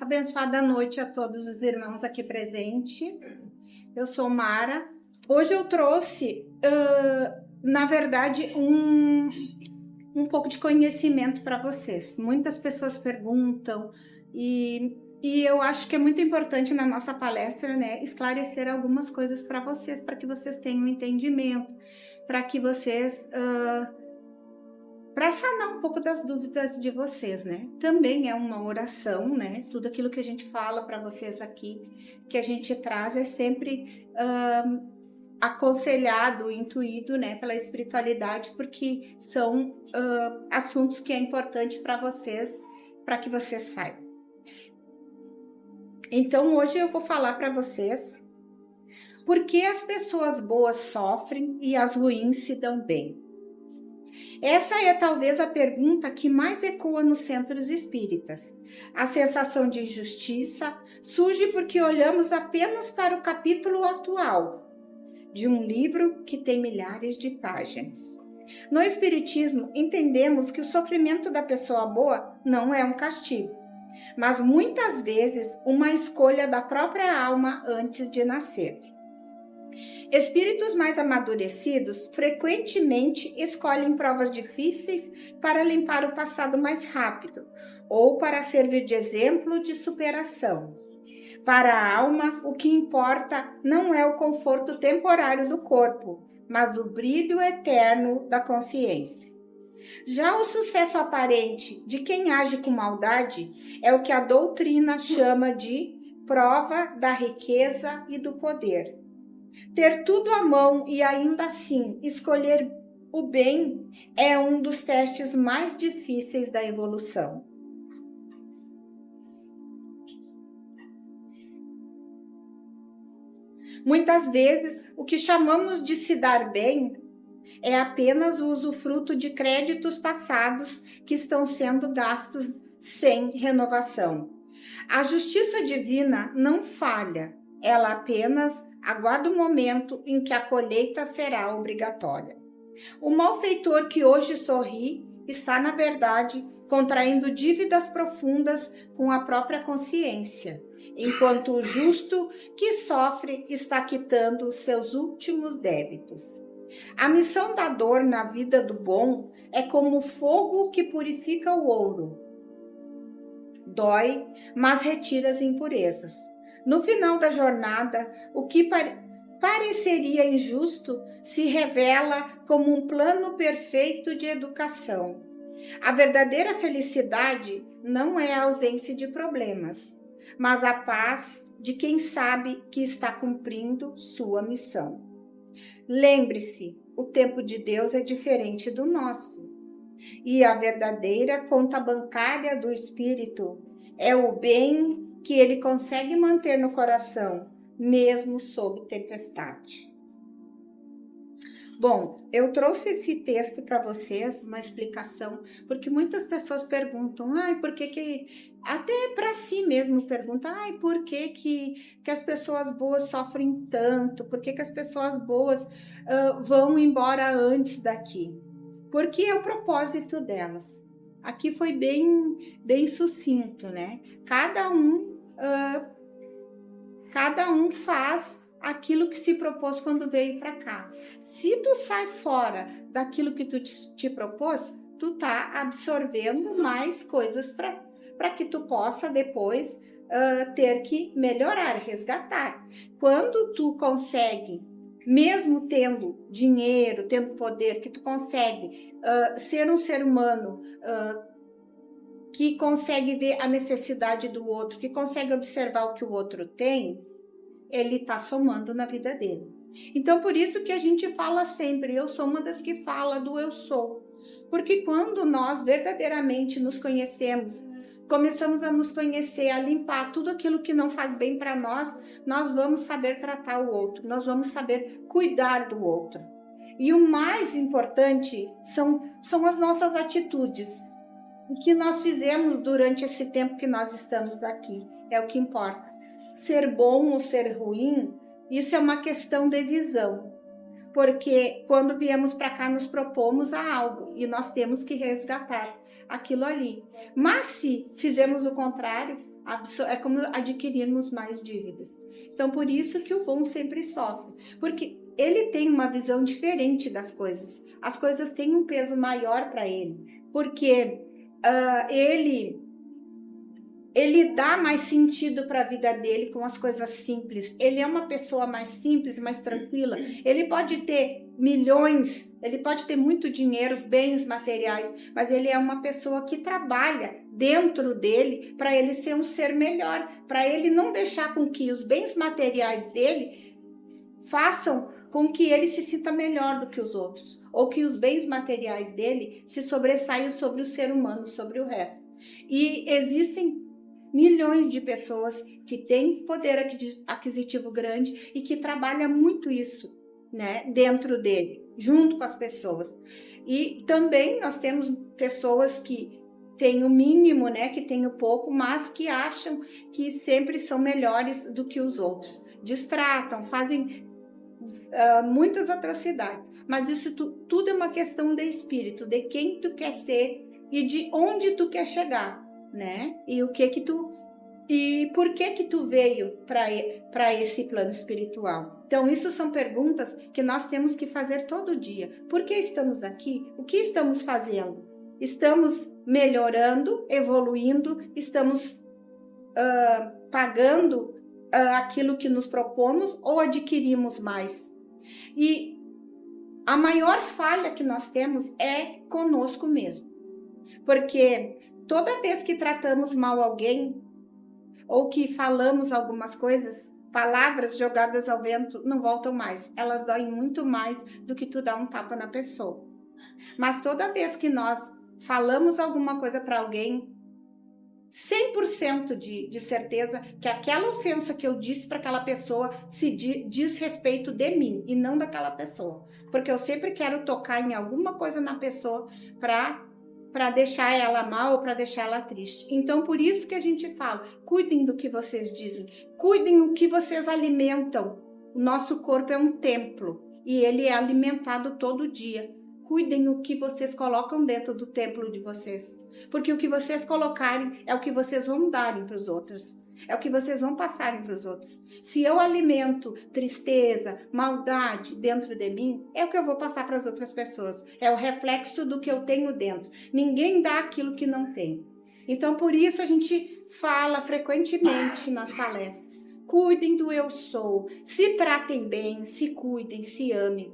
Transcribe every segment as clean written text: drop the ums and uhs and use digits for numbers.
Abençoada noite a todos os irmãos aqui presentes. Eu sou Mara. Hoje eu trouxe, na verdade, um pouco de conhecimento para vocês. Muitas pessoas perguntam e eu acho que é muito importante na nossa palestra, né, esclarecer algumas coisas para vocês, para que vocês tenham um entendimento, para que vocês... para sanar um pouco das dúvidas de vocês, né? Também é uma oração, né? Tudo aquilo que a gente fala para vocês aqui, que a gente traz é sempre aconselhado, intuído, né? Pela espiritualidade, porque são assuntos que é importante para vocês, para que vocês saibam. Então, hoje eu vou falar para vocês por que as pessoas boas sofrem e as ruins se dão bem. Essa é talvez a pergunta que mais ecoa nos centros espíritas. A sensação de injustiça surge porque olhamos apenas para o capítulo atual de um livro que tem milhares de páginas. No Espiritismo, entendemos que o sofrimento da pessoa boa não é um castigo, mas muitas vezes uma escolha da própria alma antes de nascer. Espíritos mais amadurecidos frequentemente escolhem provas difíceis para limpar o passado mais rápido ou para servir de exemplo de superação. Para a alma, o que importa não é o conforto temporário do corpo, mas o brilho eterno da consciência. Já o sucesso aparente de quem age com maldade é o que a doutrina chama de prova da riqueza e do poder. Ter tudo à mão e ainda assim escolher o bem é um dos testes mais difíceis da evolução. Muitas vezes, o que chamamos de se dar bem é apenas o usufruto de créditos passados que estão sendo gastos sem renovação. A justiça divina não falha, ela apenas aguarda o momento em que a colheita será obrigatória. O malfeitor que hoje sorri está, na verdade, contraindo dívidas profundas com a própria consciência, enquanto o justo que sofre está quitando seus últimos débitos. A missão da dor na vida do bom é como o fogo que purifica o ouro. Dói, mas retira as impurezas. No final da jornada, o que pareceria injusto se revela como um plano perfeito de educação. A verdadeira felicidade não é a ausência de problemas, mas a paz de quem sabe que está cumprindo sua missão. Lembre-se, o tempo de Deus é diferente do nosso. E a verdadeira conta bancária do Espírito é o bem que ele consegue manter no coração, mesmo sob tempestade. Bom, eu trouxe esse texto para vocês, uma explicação, porque muitas pessoas perguntam, por que até para si mesmo perguntam, por que as pessoas boas sofrem tanto? Por que as pessoas boas vão embora antes daqui? Porque é o propósito delas. Aqui foi bem sucinto, né? Cada um faz aquilo que se propôs quando veio para cá. Se tu sai fora daquilo que tu te propôs, tu tá absorvendo mais coisas para que tu possa depois ter que melhorar, resgatar. Quando tu consegue, mesmo tendo dinheiro, tendo poder, que tu consegue ser um ser humano que consegue ver a necessidade do outro, que consegue observar o que o outro tem, ele está somando na vida dele. Então, por isso que a gente fala sempre, eu sou uma das que fala do eu sou. Porque quando nós verdadeiramente nos conhecemos, começamos a nos conhecer, a limpar tudo aquilo que não faz bem para nós, nós vamos saber tratar o outro, nós vamos saber cuidar do outro. E o mais importante são as nossas atitudes. O que nós fizemos durante esse tempo que nós estamos aqui é o que importa. Ser bom ou ser ruim, isso é uma questão de visão. Porque quando viemos para cá, nos propomos a algo e nós temos que resgatar aquilo ali. Mas se fizemos o contrário, É como adquirirmos mais dívidas. Então, por isso que o bom sempre sofre, porque ele tem uma visão diferente das coisas. As coisas têm um peso maior para ele, porque ele dá mais sentido para a vida dele com as coisas simples. Ele é uma pessoa mais simples, mais tranquila. Ele pode ter milhões, ele pode ter muito dinheiro, bens materiais, mas ele é uma pessoa que trabalha dentro dele para ele ser um ser melhor, para ele não deixar com que os bens materiais dele façam com que ele se sinta melhor do que os outros, ou que os bens materiais dele se sobressaiam sobre o ser humano, sobre o resto. E existem milhões de pessoas que têm poder aquisitivo grande e que trabalham muito isso, né, dentro dele, junto com as pessoas. E também nós temos pessoas que têm o mínimo, né, que têm o pouco, mas que acham que sempre são melhores do que os outros. Destratam, fazem muitas atrocidades. Mas isso tudo é uma questão de espírito, de quem tu quer ser e de onde tu quer chegar, né? E o que tu e por que tu veio para esse plano espiritual? Então, isso são perguntas que nós temos que fazer todo dia. Por que estamos aqui? O que estamos fazendo? Estamos melhorando, evoluindo, estamos pagando aquilo que nos propomos ou adquirimos mais? E a maior falha que nós temos é conosco mesmo. Porque toda vez que tratamos mal alguém, ou que falamos algumas coisas, palavras jogadas ao vento não voltam mais. Elas doem muito mais do que tu dar um tapa na pessoa. Mas toda vez que nós falamos alguma coisa para alguém, 100% de certeza que aquela ofensa que eu disse para aquela pessoa se diz respeito de mim e não daquela pessoa. Porque eu sempre quero tocar em alguma coisa na pessoa para deixar ela mal ou para deixar ela triste. Então, por isso que a gente fala, cuidem do que vocês dizem, cuidem do que vocês alimentam. O nosso corpo é um templo e ele é alimentado todo dia. Cuidem o que vocês colocam dentro do templo de vocês, porque o que vocês colocarem é o que vocês vão darem para os outros. É o que vocês vão passarem para os outros. Se eu alimento tristeza, maldade dentro de mim, é o que eu vou passar para as outras pessoas. É o reflexo do que eu tenho dentro. Ninguém dá aquilo que não tem. Então, por isso a gente fala frequentemente nas palestras. Cuidem do eu sou. Se tratem bem, se cuidem, se amem.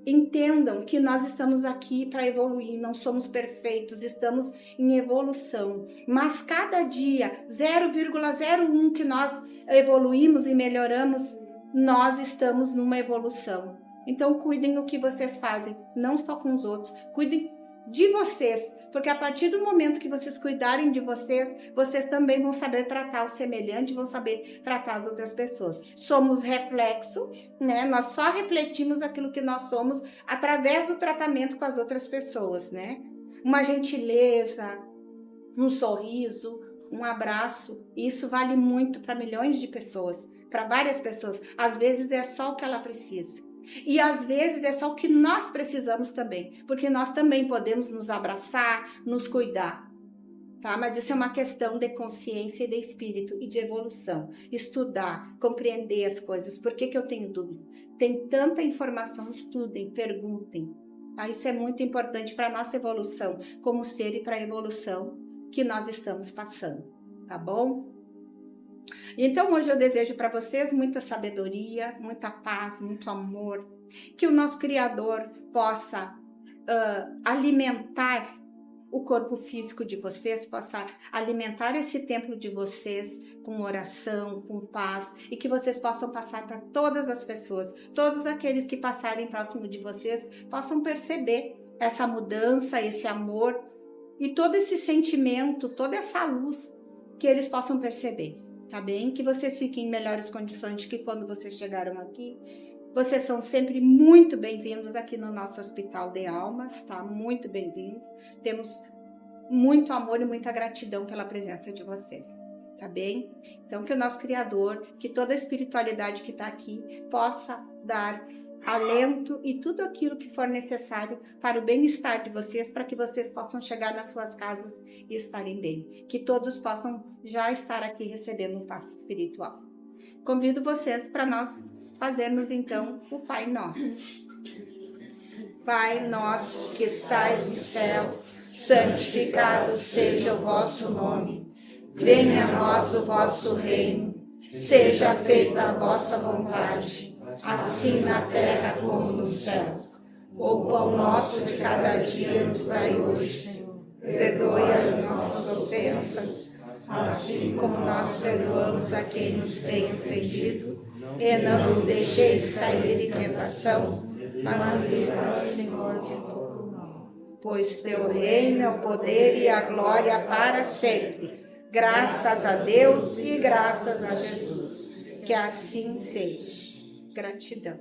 Entendam que nós estamos aqui para evoluir, não somos perfeitos, estamos em evolução. Mas cada dia, 0,01 que nós evoluímos e melhoramos, nós estamos numa evolução. Então, cuidem do que vocês fazem, não só com os outros, cuidem de vocês, porque a partir do momento que vocês cuidarem de vocês, vocês também vão saber tratar o semelhante, vão saber tratar as outras pessoas. Somos reflexo, né? Nós só refletimos aquilo que nós somos através do tratamento com as outras pessoas, né? Uma gentileza, um sorriso, um abraço, isso vale muito para milhões de pessoas, para várias pessoas. Às vezes é só o que ela precisa. E às vezes é só o que nós precisamos também, porque nós também podemos nos abraçar, nos cuidar, tá? Mas isso é uma questão de consciência e de espírito e de evolução. Estudar, compreender as coisas. Por que eu tenho dúvida? Tem tanta informação, estudem, perguntem. Tá? Isso é muito importante para a nossa evolução como ser e para a evolução que nós estamos passando, tá bom? Então, hoje eu desejo para vocês muita sabedoria, muita paz, muito amor, que o nosso Criador possa alimentar o corpo físico de vocês, possa alimentar esse templo de vocês com oração, com paz, e que vocês possam passar para todas as pessoas, todos aqueles que passarem próximo de vocês, possam perceber essa mudança, esse amor e todo esse sentimento, toda essa luz, que eles possam perceber. Tá bem? Que vocês fiquem em melhores condições que quando vocês chegaram aqui. Vocês são sempre muito bem-vindos aqui no nosso Hospital de Almas, tá? Muito bem-vindos. Temos muito amor e muita gratidão pela presença de vocês, tá bem? Então, que o nosso Criador, que toda a espiritualidade que está aqui possa dar alento e tudo aquilo que for necessário para o bem-estar de vocês, para que vocês possam chegar nas suas casas e estarem bem. Que todos possam já estar aqui recebendo um passe espiritual. Convido vocês para nós fazermos então o Pai Nosso. Pai nosso que estais nos céus, santificado seja o vosso nome. Venha a nós o vosso reino. Seja feita a vossa vontade, assim na terra como nos céus. O pão nosso de cada dia nos dai hoje, Senhor. Perdoe as nossas ofensas, assim como nós perdoamos a quem nos tem ofendido. E não nos deixeis cair em tentação, mas livra-nos, Senhor, de todo mal. Pois teu reino é o poder e a glória para sempre. Graças a Deus e graças a Jesus. Que assim seja. Gratidão.